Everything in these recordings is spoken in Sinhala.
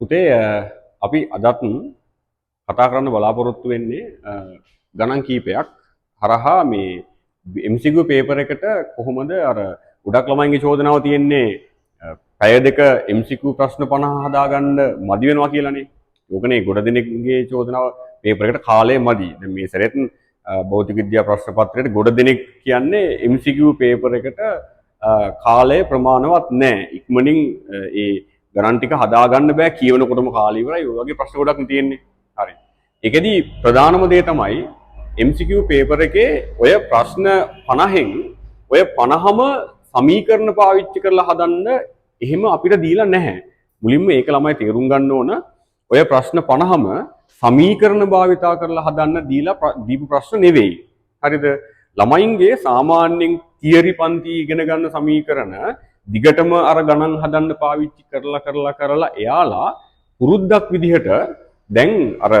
පුතේ අපි අදත් කතා කරන්න බලාපොරොත්තු වෙන්නේ ගණන් කීපයක් හරහා මේ MCQ පේපර් එකට කොහොමද අර ගොඩක් ළමයින්ගේ චෝදනාව තියෙන්නේ පැය දෙක MCQ ප්‍රශ්න 50 හදාගන්න මදි වෙනවා කියලානේ. ඕකනේ ගොඩ දෙනෙක්ගේ චෝදනාව පේපර් එකට කාලය මදි. දැන් මේ සැරේත් භෞතික විද්‍යා ප්‍රශ්න පත්‍රයට ගොඩ දෙනෙක් කියන්නේ MCQ පේපර් එකට කාලය ප්‍රමාණවත් නැහැ. ඉක්මනින් ඒ ගණන් ටික හදාගන්න බෑ කියවනකොටම කාලය ඉවරයි. ඔය වගේ ප්‍රශ්න ගොඩක් තියෙන්නේ. හරි. ඒකෙදි ප්‍රධානම දේ තමයි MCQ පේපර් එකේ ඔය ප්‍රශ්න 50න් ඔය 50ම සමීකරණ පාවිච්චි කරලා හදන්න එහෙම අපිට දීලා නැහැ. මුලින්ම ඒක ළමයි තේරුම් ගන්න ඕන. ඔය ප්‍රශ්න 50ම සමීකරණ භාවිතා කරලා හදන්න දීපු ප්‍රශ්න නෙවෙයි. හරිද? ළමයින්ගේ සාමාන්‍යයෙන් තියරි පන්ති ඉගෙන ගන්න සමීකරණ දිගටම අර ගණන් හදන්න පාවිච්චි කරලා එයාලා පුරුද්දක් විදිහට දැන් අර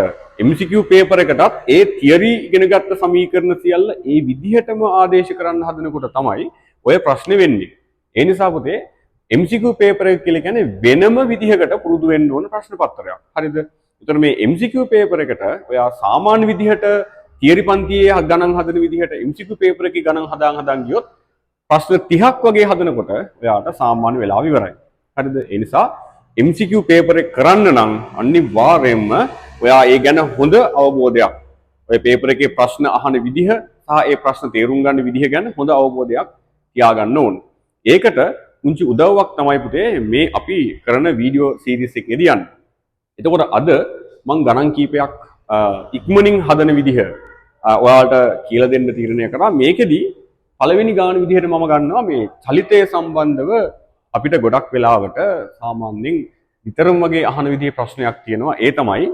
MCQ පේපර් එකටත් ඒ තියරි ඉගෙන ගත්ත සමීකරණ සියල්ල ඒ විදිහටම ආදේශ කරන්න හදනකොට තමයි ඔය ප්‍රශ්නේ වෙන්නේ. ඒ නිසා පුතේ MCQ පේපර් එක කියලා කියන්නේ වෙනම විදිහකට පුරුදු වෙන්න ඕන ප්‍රශ්න පත්‍රයක්. හරිද? එතකොට මේ MCQ පේපර් එකට ඔයා සාමාන්‍ය විදිහට තියරි පන්තියේ ගණන් හදන විදිහට MCQ පේපර් එකේ ගණන් හදාන් ගියොත් ප්‍රශ්න 30ක් වගේ හදනකොට ඔයාට සාමාන්‍ය වෙලාව ඉවරයි. හරිද? ඒ නිසා MCQ පේපර් එක කරන්න නම් අනිවාර්යයෙන්ම ඔයා ඒ ගැන හොඳ අවබෝධයක් ඔය පේපර් එකේ ප්‍රශ්න අහන විදිහ සහ ඒ ප්‍රශ්න තේරුම් ගන්න විදිහ ගැන හොඳ අවබෝධයක් තියාගන්න ඕන. ඒකට පුංචි උදව්වක් තමයි පුතේ මේ අපි කරන වීඩියෝ සීරීස් එකේදී යන්නේ. එතකොට අද මම ගණන් කීපයක් ඉක්මනින් හදන විදිහ ඔයාලට කියලා දෙන්න තීරණය කරා. මේකෙදි පළවෙනි ගාන විදිහට මම ගන්නවා මේ චලිතය සම්බන්ධව අපිට ගොඩක් වෙලාවට සාමාන්‍යයෙන් විතරම වගේ අහන විදිහේ ප්‍රශ්නයක් තියෙනවා. ඒ තමයි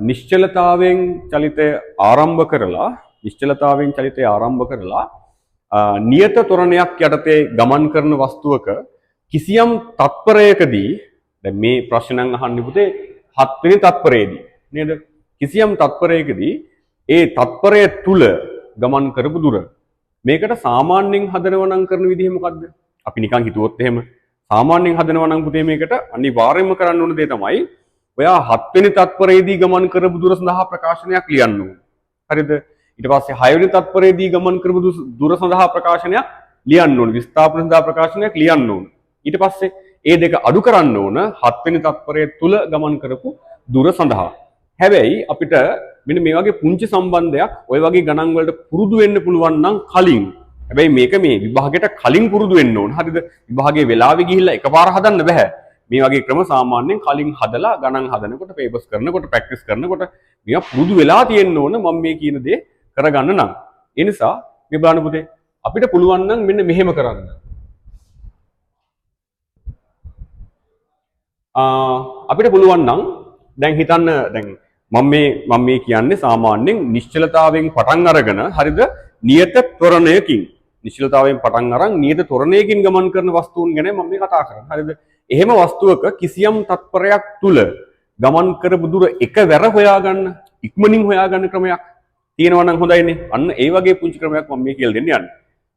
නිශ්චලතාවයෙන් චලිතය ආරම්භ කරලා නියත ත්වරණයක් යටතේ ගමන් කරන වස්තුවක කිසියම් තත්පරයකදී දැන් මේ ප්‍රශ්නයන් අහන්නේ පුතේ 7 වෙනි තත්පරයේදී නේද? කිසියම් තත්පරයකදී ඒ තත්පරය තුල ගමන් කරපු දුර මේකට සාමාන්‍යයෙන් හදනව නම් කරන විදිහ මොකද්ද? අපි නිකන් හිතුවොත් එහෙම සාමාන්‍යයෙන් හදනව නම් පුතේ මේකට අනිවාර්යයෙන්ම කරන්න ඕන දේ තමයි ඔයා 7 වෙනි තත්පරයේදී ගමන් කරපු දුර සඳහා ප්‍රකාශනයක් ලියන්න ඕන. හරිද? ඊට පස්සේ 6 වෙනි තත්පරයේදී ගමන් කරපු දුර සඳහා ප්‍රකාශනයක් ලියන්න ඕන. විස්ථාපන සඳහා ප්‍රකාශනයක් ලියන්න ඕන. ඊට පස්සේ ඒ දෙක අඩු කරන්න ඕන 7 වෙනි තත්පරය තුල ගමන් කරපු දුර සඳහා. හැබැයි අපිට මෙන්න මේ වගේ පුංචි සම්බන්ධයක් ඔය වගේ ගණන් වලට පුරුදු වෙන්න පුළුවන් නම් කලින්. හැබැයි මේක මේ විභාගයට කලින් පුරුදු වෙන්න ඕන. හරිද? විභාගයේ වෙලාවෙ ගිහිල්ලා එකපාර හදන්න බෑ. මේ වගේ ක්‍රම සාමාන්‍යයෙන් කලින් හදලා ගණන් හදනකොට පේපර්ස් කරනකොට ප්‍රැක්ටිස් කරනකොට මේවා පුරුදු වෙලා තියෙන්න ඕන මම මේ කියන දේ කරගන්න නම්. ඒ නිසා මේ බලන්න පුතේ අපිට පුළුවන් නම් මෙන්න මෙහෙම කරන්න. අපිට පුළුවන් නම් දැන් හිතන්න දැන් මම මේ කියන්නේ සාමාන්‍යයෙන් නිශ්චලතාවයෙන් පටන් අරගෙන හරිද නියත ත්වරණයකින් නිශ්චලතාවයෙන් පටන් අරන් නියත ත්වරණයකින් ගමන් කරන වස්තුන් ගැන මම මේ කතා කරන්නේ. හරිද? එහෙම වස්තුවක කිසියම් තත්පරයක් තුල ගමන් කරපු දුර එකවර හොයාගන්න ඉක්මනින් හොයාගන්න ක්‍රමයක් තියෙනවා නම් හොඳයිනේ. අන්න ඒ වගේ පුංචි ක්‍රමයක් මම මේ කියලා දෙන්න යන්නේ.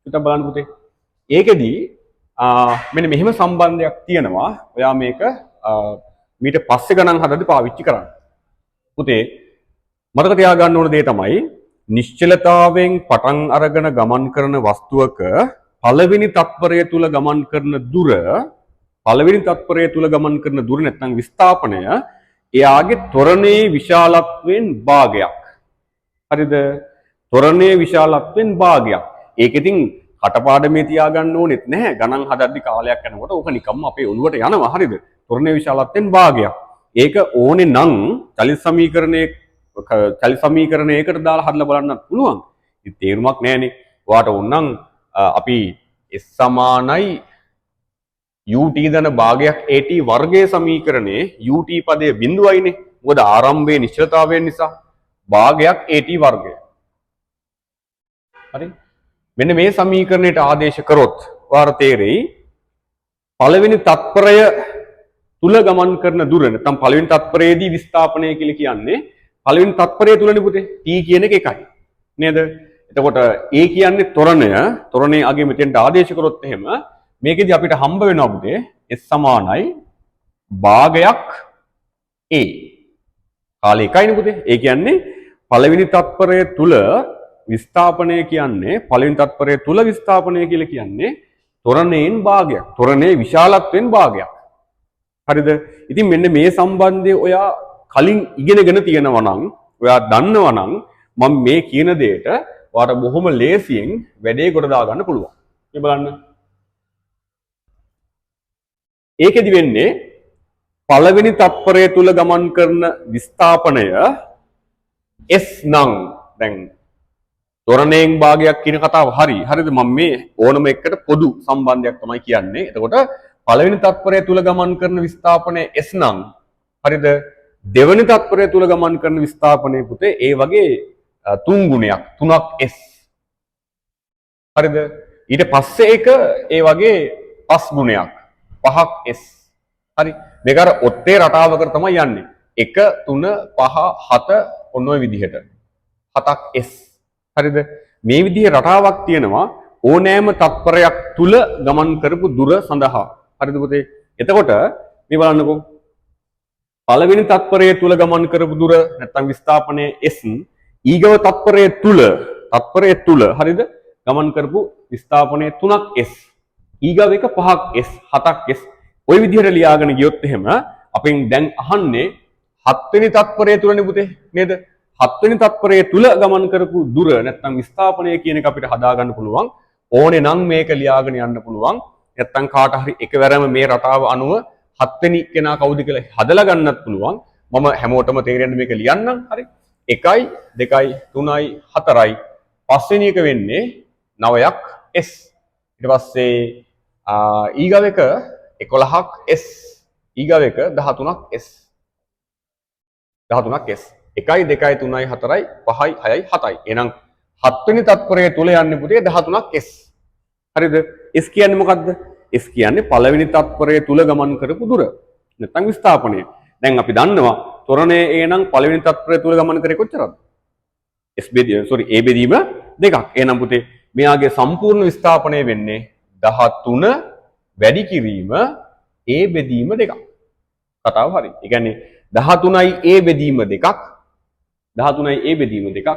හිතන්න බලන්න පුතේ. ඒකෙදී මෙන්න මෙහෙම සම්බන්ධයක් තියෙනවා. ඔයා මේක මීට පස්සේ ගණන් හදද්දී පාවිච්චි කරන්න. පුතේ මතක තියාගන්න ඕන දේ තමයි නිශ්චලතාවයෙන් පටන් අරගෙන ගමන් කරන වස්තුවක පළවෙනි තත්පරය තුල ගමන් කරන දුර නැත්නම් විස්ථාපනය එයාගේ ත්වරණයේ විශාලත්වයෙන් භාගයක්. හරිද? ත්වරණයේ විශාලත්වයෙන් භාගයක්. ඒක ඉතින් කටපාඩමේ තියාගන්න ඕනෙත් නැහැ. ගණන් හදද්දී කාලයක් යනකොට ඕක නිකම්ම අපේ ඔළුවට යනවා. හරිද? ත්වරණයේ විශාලත්වයෙන් භාගයක්. ඒක ඕනේ නම් චලිත සමීකරණයකට දාලා හදලා බලන්නත් පුළුවන්. ඉතින් තේරුමක් නැහැනේ. ඔයාට ඕනනම් අපි S සමානයි ut දන භාගයක් at වර්ගයේ සමීකරණේ ut පදයේ බිඳුවයිනේ. මොකද ආරම්භයේ නිශ්චලතාවය නිසා භාගයක් at වර්ගය. හරි? මෙන්න මේ සමීකරණයට ආදේශ කරොත් ඔයාට තේරෙයි පළවෙනි තත්පරය තුල ගමන් කරන දුර නැත්නම් පළවෙනි තත්පරයේදී විස්ථාපනය කියලා කියන්නේ පළවෙනි තත්පරය තුලනේ පුතේ t කියන එක එකයි නේද? එතකොට a කියන්නේ ත්වරණයේ අගේ මෙතෙන්ට ආදේශ කරොත් එහෙම මේකෙදි අපිට හම්බ වෙනවා පුතේ s සමානයි භාගයක් A. කාලය එකයිනේ පුතේ. ඒ කියන්නේ පළවෙනි තත්පරය තුල විස්ථාපනය කියන්නේ පළවෙනි තත්පරය තුල විස්ථාපනය කියලා කියන්නේ ත්වරණයෙන් භාගයක්. ත්වරණයේ විශාලත්වයෙන් භාගයක්. හරිද? ඉතින් මෙන්න මේ සම්බන්ධය ඔයා කලින් ඉගෙනගෙන තියෙනවා නම් ඔයා දන්නවා නම් මම මේ කියන දෙයට ඔයාට බොහොම ලේසියෙන් වැඩේ කොට දා ගන්න පුළුවන්. මේ බලන්න. ඒකෙදි වෙන්නේ පළවෙනි තත්පරය තුල ගමන් කරන විස්ථාපනය S නම් දැන් ත්වරණයෙන් භාගයක් කියන කතාව හරි. හරිද? මම මේ ඕනම එකට පොදු සම්බන්ධයක් තමයි කියන්නේ. එතකොට පළවෙනි තත්පරය තුල ගමන් කරන විස්ථාපනය S නම් හරිද? දෙවෙනි තත්පරය තුල ගමන් කරන විස්ථාපනය පුතේ ඒ වගේ තුන් ගුණයක් 3ක් S. හරිද? ඊට පස්සේ එක ඒ වගේ 5 ගුණයක් 5ක් S. හරි. මේක අර ඔත්තේ රටාවකට තමයි යන්නේ. 1 3 5 7 ඔන්න ඔය විදිහට. 7ක් S. හරිද? මේ විදිහේ රටාවක් තියෙනවා ඕනෑම තත්පරයක් තුල ගමන් කරපු දුර සඳහා. හරිද පුතේ? එතකොට මේ බලන්නකෝ. පළවෙනි තත්පරය තුල ගමන් කරපු දුර නැත්නම් විස්ථාපනයේ S ඊගව තත්පරය තුල හරිද? ගමන් කරපු විස්ථාපනයේ 3ක් S. ඊගව එක 5ක් S 7ක් S. ওই විදිහට ලියාගෙන ගියොත් එහෙම අපෙන් දැන් අහන්නේ 7 වෙනි තත්පරය තුලනේ පුතේ නේද? 7 වෙනි තත්පරය තුල ගමන් කරපු දුර නැත්නම් විස්ථාපනය කියන එක අපිට හදා ගන්න පුළුවන්. ඕනේ නම් මේක ලියාගෙන යන්න පුළුවන්. නැත්නම් කාට හරි එකවරම මේ රටාව අනුව 7 වෙනි කෙනා කවුද කියලා හදලා ගන්නත් පුළුවන්. මම හැමෝටම තේරෙන්න මේක ලියන්නම්. හරි. 1යි 2යි 3යි 4යි 5 වෙනි එක වෙන්නේ 9ක් S. ඊට පස්සේ ඊගව එක 11ක් S. ඊගව එක 13ක් S. 13ක් S. 1යි 2යි 3යි 4යි 5යි 6යි 7යි. එහෙනම් 7 වෙනි තත්පරය තුල යන්නේ පුතේ 13ක් S. හරිද? S කියන්නේ මොකද්ද? S කියන්නේ පළවෙනි තත්පරය තුල ගමන් කරපු දුර. නැත්නම් විස්ථාපනය. දැන් අපි දන්නවා ත්වරණය A නම් පළවෙනි තත්පරය තුල ගමන් කරේ කොච්චරද? A බෙදීම 2ක්. එහෙනම් පුතේ මෙයාගේ සම්පූර්ණ විස්ථාපනය වෙන්නේ 13 වැඩි කිරීම A බෙදීම 2ක්. කතාව හරි. ඒ කියන්නේ 13යි A බෙදීම 2ක් 13යි A බෙදීම 2ක්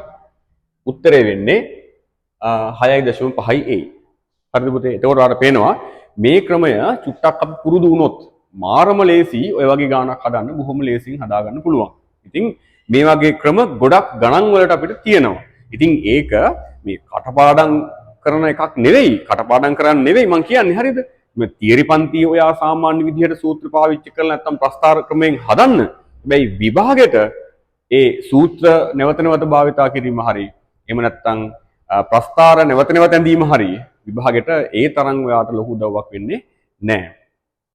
උත්තරේ වෙන්නේ 6.5යි A. හරිද පුතේ? එතකොට ඔයාලට පේනවා මේ ක්‍රමය චුට්ටක් අපි පුරුදු වුණොත් මාරම ලේසි ඔය වගේ ගාණක් හදන්න බොහොම ලේසියෙන් හදා ගන්න පුළුවන්. ඉතින් මේ වගේ ක්‍රම ගොඩක් ගණන් වලට අපිට තියෙනවා. ඉතින් ඒක මේ කටපාඩම් කරන එකක් නෙවෙයි. කටපාඩම් කරන්න නෙවෙයි මං කියන්නේ හරිද? මේ තියරි පන්ති ඔයා සාමාන්‍ය විදිහට සූත්‍ර පාවිච්චි කරලා නැත්නම් ප්‍රස්තාර ක්‍රමයෙන් හදන්න. හැබැයි විභාගෙට ඒ සූත්‍ර නැවත නැවත භාවිතා කිරීම හරි එහෙම නැත්නම් ප්‍රස්තාර නැවත නැවත ඇඳීම හරි විභාගෙට ඒ තරම් ඔයාට ලොකු උදව්වක් වෙන්නේ නැහැ.